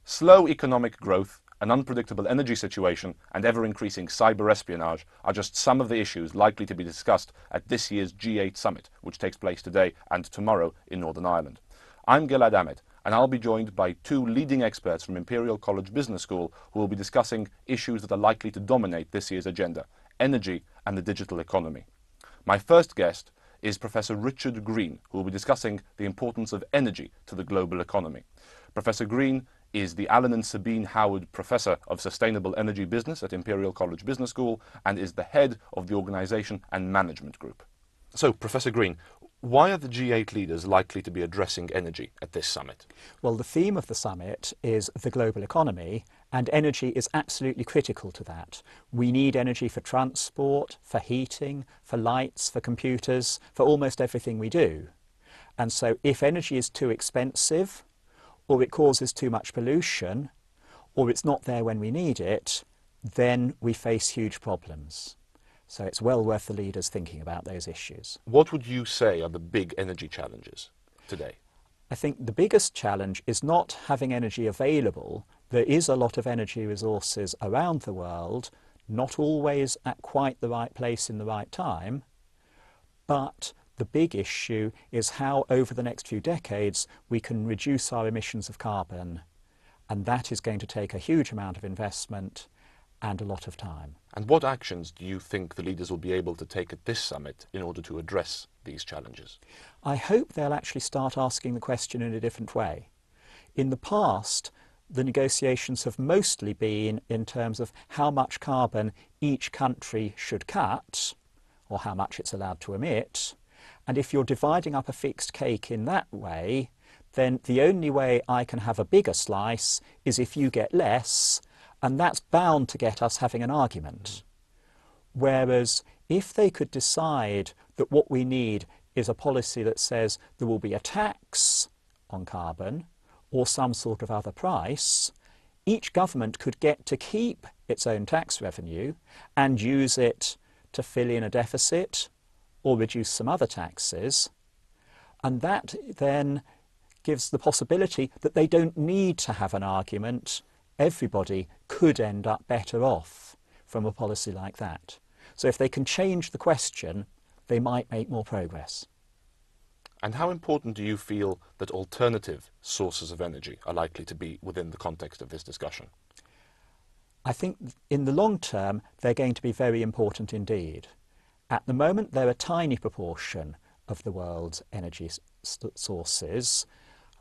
Slow economic growth, an unpredictable energy situation, and ever-increasing cyber espionage are just some of the issues likely to be discussed at this year's G8 summit, which takes place today and tomorrow in Northern Ireland. I'm Gilad Ahmed, and I'll be joined by two leading experts from Imperial College Business School who will be discussing issues that are likely to dominate this year's agenda: energy and the digital economy. My first guest is Professor Richard Green, who will be discussing the importance of energy to the global economy. Professor Green is the Alan and Sabine Howard Professor of Sustainable Energy Business at Imperial College Business School and is the head of the Organisation and Management Group. So, Professor Green, why are the G8 leaders likely to be addressing energy at this summit? Well, the theme of the summit is the global economy, and energy is absolutely critical to that. We need energy for transport, for heating, for lights, for computers, for almost everything we do. And so if energy is too expensive, or it causes too much pollution, or it's not there when we need it, then we face huge problems. So it's well worth the leaders thinking about those issues. What would you say are the big energy challenges today? I think the biggest challenge is not having energy available. There is a lot of energy resources around the world, not always at quite the right place in the right time, but the big issue is how over the next few decades we can reduce our emissions of carbon, and that is going to take a huge amount of investment and a lot of time. And what actions do you think the leaders will be able to take at this summit in order to address these challenges? I hope they'll actually start asking the question in a different way. In the past, the negotiations have mostly been in terms of how much carbon each country should cut, or how much it's allowed to emit. And if you're dividing up a fixed cake in that way, then the only way I can have a bigger slice is if you get less, and that's bound to get us having an argument. Whereas if they could decide that what we need is a policy that says there will be a tax on carbon or some sort of other price, each government could get to keep its own tax revenue and use it to fill in a deficit or reduce some other taxes, and that then gives the possibility that they don't need to have an argument. Everybody could end up better off from a policy like that. So if they can change the question, they might make more progress. And how important do you feel that alternative sources of energy are likely to be within the context of this discussion? I think in the long term, they're going to be very important indeed. At the moment, they're a tiny proportion of the world's energy sources.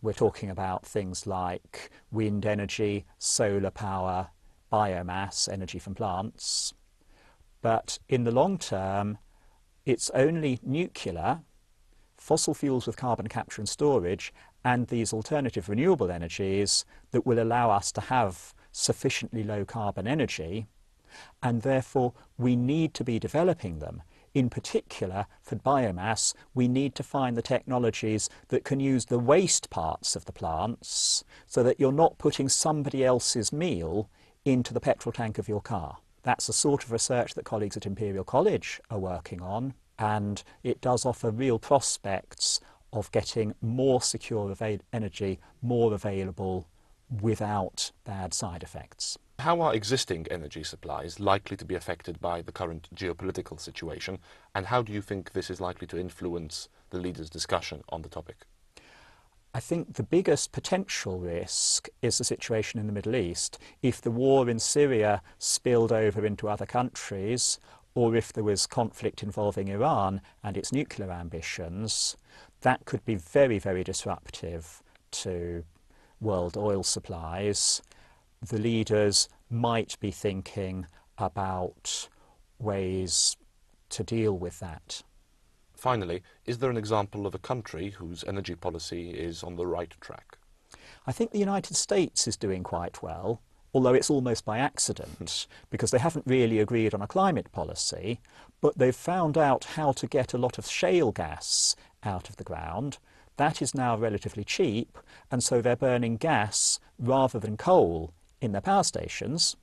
We're talking about things like wind energy, solar power, biomass, energy from plants. But in the long term, it's only nuclear, fossil fuels with carbon capture and storage, and these alternative renewable energies that will allow us to have sufficiently low carbon energy, and therefore we need to be developing them. In particular, for biomass, we need to find the technologies that can use the waste parts of the plants so that you're not putting somebody else's meal into the petrol tank of your car. That's the sort of research that colleagues at Imperial College are working on, and it does offer real prospects of getting more secure energy, more available without bad side effects. How are existing energy supplies likely to be affected by the current geopolitical situation, and how do you think this is likely to influence the leaders' discussion on the topic? I think the biggest potential risk is the situation in the Middle East. If the war in Syria spilled over into other countries, or if there was conflict involving Iran and its nuclear ambitions, that could be very, very disruptive to world oil supplies. The leaders might be thinking about ways to deal with that. Finally, is there an example of a country whose energy policy is on the right track? I think the United States is doing quite well, although it's almost by accident, because they haven't really agreed on a climate policy, but they've found out how to get a lot of shale gas out of the ground. That is now relatively cheap, and so they're burning gas rather than coal in their power stations.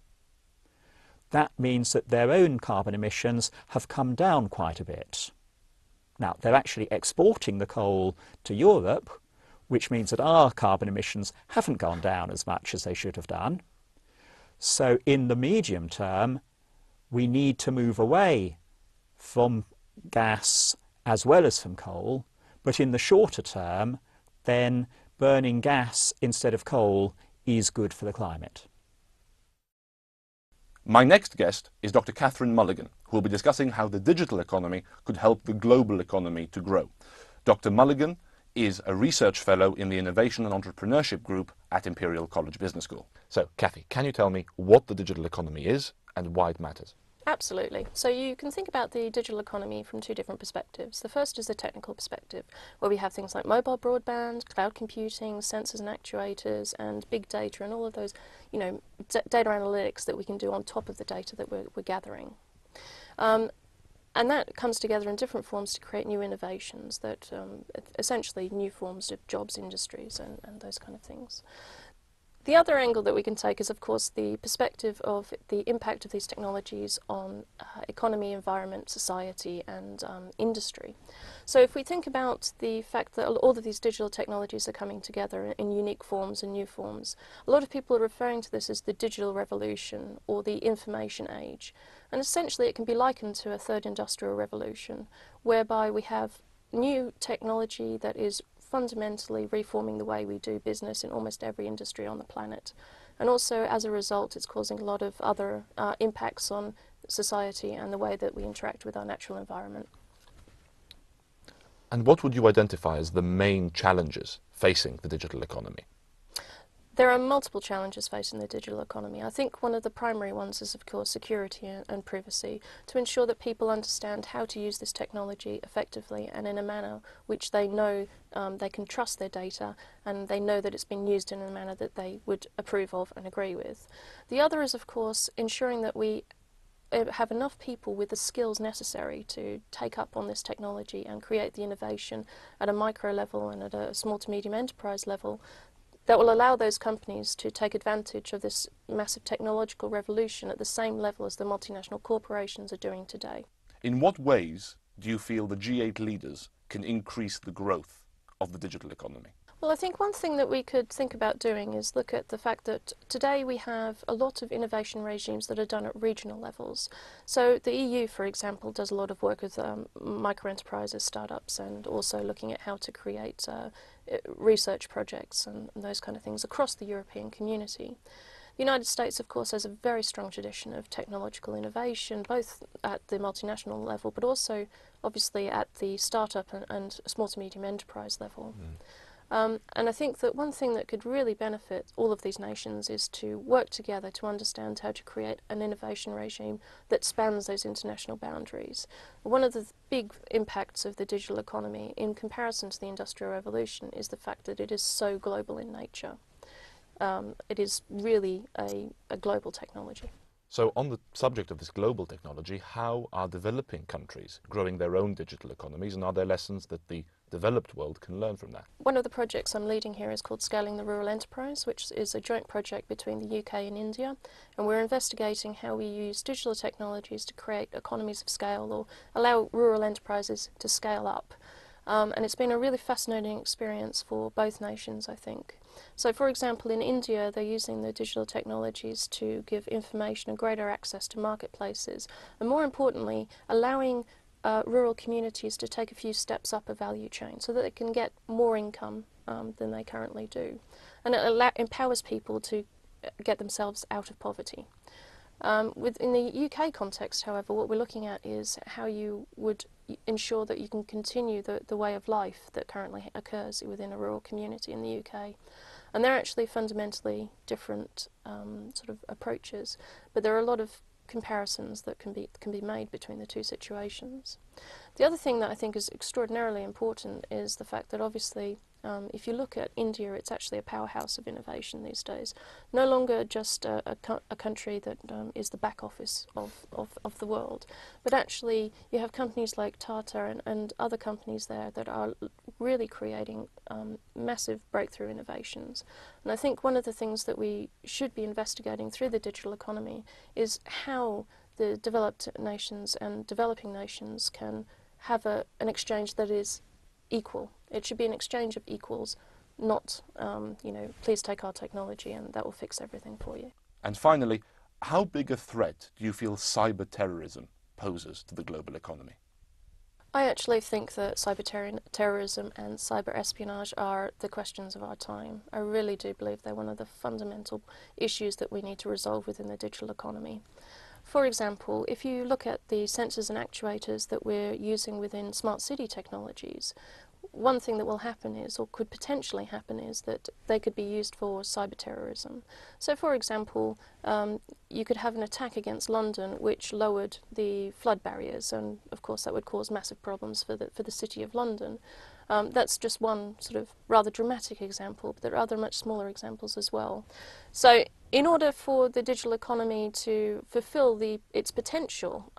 That means that their own carbon emissions have come down quite a bit. Now, they're actually exporting the coal to Europe, which means that our carbon emissions haven't gone down as much as they should have done. So in the medium term, we need to move away from gas as well as from coal, but in the shorter term, then burning gas instead of coal is good for the climate. My next guest is Dr. Catherine Mulligan, who will be discussing how the digital economy could help the global economy to grow. Dr. Mulligan is a research fellow in the Innovation and Entrepreneurship Group at Imperial College Business School. So, Cathy, can you tell me what the digital economy is and why it matters? Absolutely. So you can think about the digital economy from two different perspectives. The first is the technical perspective, where we have things like mobile broadband, cloud computing, sensors and actuators, and big data, and all of those, data analytics that we can do on top of the data that we're gathering. And that comes together in different forms to create new innovations that essentially new forms of jobs, industries, and those kind of things. The other angle that we can take is, of course, the perspective of the impact of these technologies on economy, environment, society, and industry. So if we think about the fact that all of these digital technologies are coming together in unique forms and new forms, a lot of people are referring to this as the digital revolution or the information age. And essentially it can be likened to a third industrial revolution, whereby we have new technology that is fundamentally reforming the way we do business in almost every industry on the planet. And also, as a result, it's causing a lot of other impacts on society and the way that we interact with our natural environment. And what would you identify as the main challenges facing the digital economy? There are multiple challenges facing the digital economy. I think one of the primary ones is, of course, security and privacy, to ensure that people understand how to use this technology effectively and in a manner which they know they can trust their data, and they know that it's been used in a manner that they would approve of and agree with. The other is, of course, ensuring that we have enough people with the skills necessary to take up on this technology and create the innovation at a micro level and at a small to medium enterprise level that will allow those companies to take advantage of this massive technological revolution at the same level as the multinational corporations are doing today. In what ways do you feel the G8 leaders can increase the growth of the digital economy? Well, I think one thing that we could think about doing is look at the fact that today we have a lot of innovation regimes that are done at regional levels. So the EU, for example, does a lot of work with micro-enterprises, startups, and also looking at how to create research projects and those kind of things across the European community. The United States, of course, has a very strong tradition of technological innovation, both at the multinational level, but also, obviously, at the startup and small to medium enterprise level. And I think that one thing that could really benefit all of these nations is to work together to understand how to create an innovation regime that spans those international boundaries. One of the big impacts of the digital economy in comparison to the Industrial Revolution is the fact that it is so global in nature. It is really a global technology. So on the subject of this global technology, how are developing countries growing their own digital economies, and are there lessons that the developed world can learn from that? One of the projects I'm leading here is called Scaling the Rural Enterprise, which is a joint project between the UK and India, and we're investigating how we use digital technologies to create economies of scale or allow rural enterprises to scale up. And it's been a really fascinating experience for both nations, I think. So, for example, in India, they're using the digital technologies to give information and greater access to marketplaces, and more importantly, allowing rural communities to take a few steps up a value chain so that they can get more income than they currently do. And it empowers people to get themselves out of poverty. In the UK context, however, what we're looking at is how you would ensure that you can continue the way of life that currently occurs within a rural community in the UK. And they're actually fundamentally different sort of approaches, but there are a lot of comparisons that can be made between the two situations. The other thing that I think is extraordinarily important is the fact that obviously if you look at India, it's actually a powerhouse of innovation these days. No longer just a country that is the back office of the world, but actually you have companies like Tata and other companies there that are really creating massive breakthrough innovations. And I think one of the things that we should be investigating through the digital economy is how the developed nations and developing nations can have an exchange that is equal. It should be an exchange of equals, not, please take our technology and that will fix everything for you. And finally, how big a threat do you feel cyber terrorism poses to the global economy? I actually think that cyber terrorism and cyber espionage are the questions of our time. I really do believe they're one of the fundamental issues that we need to resolve within the digital economy. For example, if you look at the sensors and actuators that we're using within smart city technologies, one thing that will happen is, or could potentially happen, is that they could be used for cyber terrorism. So for example, you could have an attack against London which lowered the flood barriers, and of course that would cause massive problems for the City of London. That's just one sort of rather dramatic example, but there are other much smaller examples as well. So in order for the digital economy to fulfill its potential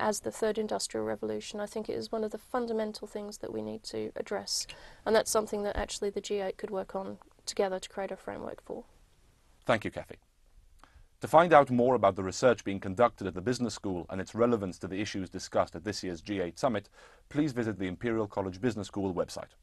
as the third industrial revolution, I think it is one of the fundamental things that we need to address, and that's something that actually the G8 could work on together to create a framework for. Thank you, Kathy. To find out more about the research being conducted at the Business School and its relevance to the issues discussed at this year's G8 Summit, please visit the Imperial College Business School website.